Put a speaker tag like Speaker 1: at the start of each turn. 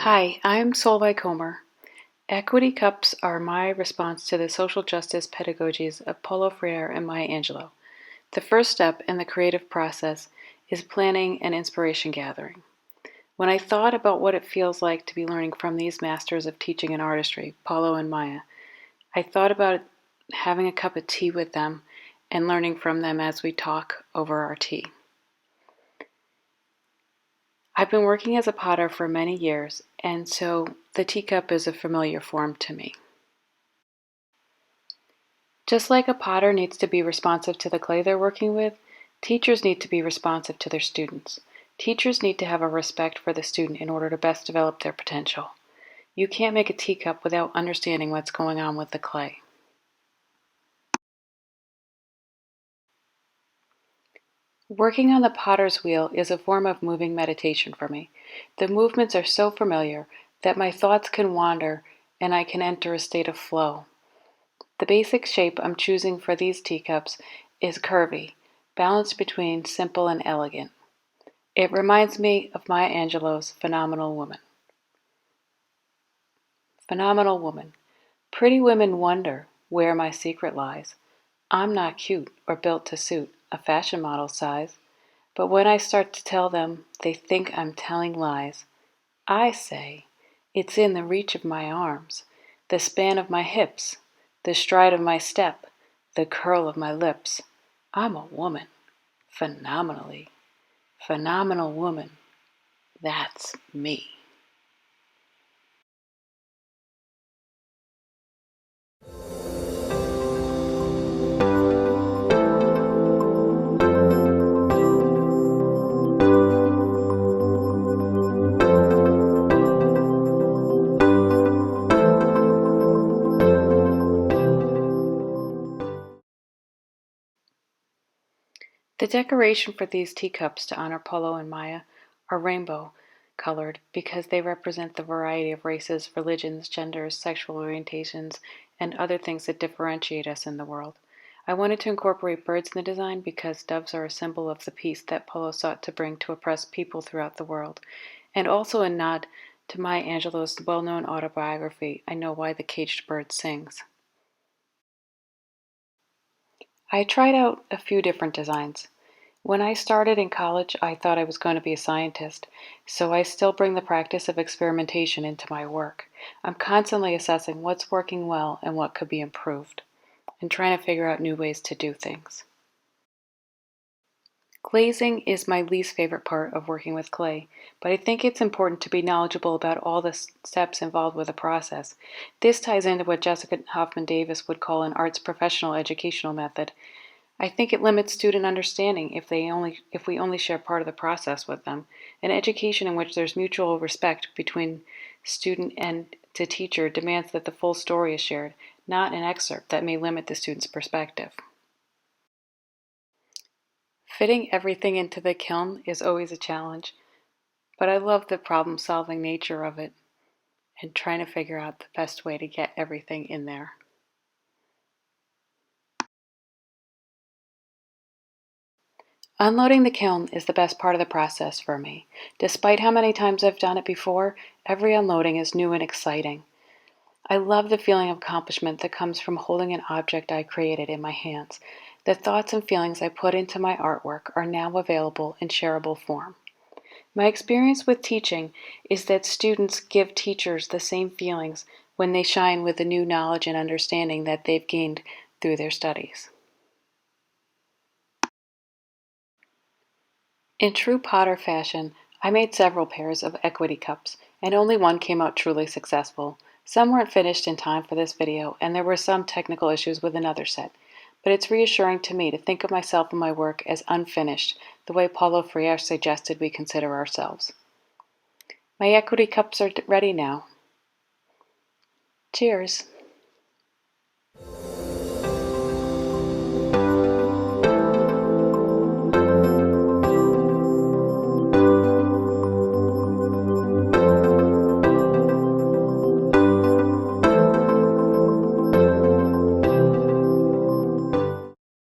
Speaker 1: Hi, I'm Solveig. Equity cups are my response to the social justice pedagogies of Paulo Freire and Maya Angelou. The first step in the creative process is planning and inspiration gathering. When I thought about what it feels like to be learning from these masters of teaching and artistry, Paulo and Maya, I thought about having a cup of tea with them and learning from them as we talk over our tea. I've been working as a potter for many years, and so the teacup is a familiar form to me. Just like a potter needs to be responsive to the clay they're working with, teachers need to be responsive to their students. Teachers need to have a respect for the student in order to best develop their potential. You can't make a teacup without understanding what's going on with the clay. Working on the potter's wheel is a form of moving meditation for me. The movements are so familiar that my thoughts can wander and I can enter a state of flow. The basic shape I'm choosing for these teacups is curvy, balanced between simple and elegant. It reminds me of Maya Angelou's Phenomenal Woman. Phenomenal Woman. Pretty women wonder where my secret lies. I'm not cute or built to suit a fashion model size. But when I start to tell them, they think I'm telling lies. I say, it's in the reach of my arms, the span of my hips, the stride of my step, the curl of my lips. I'm a woman, phenomenally. Phenomenal woman. That's me. The decoration for these teacups to honor Paulo and Maya are rainbow colored because they represent the variety of races, religions, genders, sexual orientations, and other things that differentiate us in the world. I wanted to incorporate birds in the design because doves are a symbol of the peace that Paulo sought to bring to oppressed people throughout the world, and also a nod to Maya Angelou's well-known autobiography, I Know Why the Caged Bird Sings. I tried out a few different designs. When I started in college, I thought I was going to be a scientist, so I still bring the practice of experimentation into my work. I'm constantly assessing what's working well and what could be improved, and trying to figure out new ways to do things. Glazing is my least favorite part of working with clay, but I think it's important to be knowledgeable about all the steps involved with the process. This ties into what Jessica Hoffman Davis would call an arts professional educational method. I think it limits student understanding if we only share part of the process with them. An education in which there's mutual respect between student and to teacher demands that the full story is shared, not an excerpt that may limit the student's perspective. Fitting everything into the kiln is always a challenge, but I love the problem-solving nature of it and trying to figure out the best way to get everything in there. Unloading the kiln is the best part of the process for me. Despite how many times I've done it before, every unloading is new and exciting. I love the feeling of accomplishment that comes from holding an object I created in my hands. The thoughts and feelings I put into my artwork are now available in shareable form. My experience with teaching is that students give teachers the same feelings when they shine with the new knowledge and understanding that they've gained through their studies. In true Potter fashion, I made several pairs of equity cups, and only one came out truly successful. Some weren't finished in time for this video, and there were some technical issues with another set, but it's reassuring to me to think of myself and my work as unfinished, the way Paulo Freire suggested we consider ourselves. My equity cups are ready now. Cheers!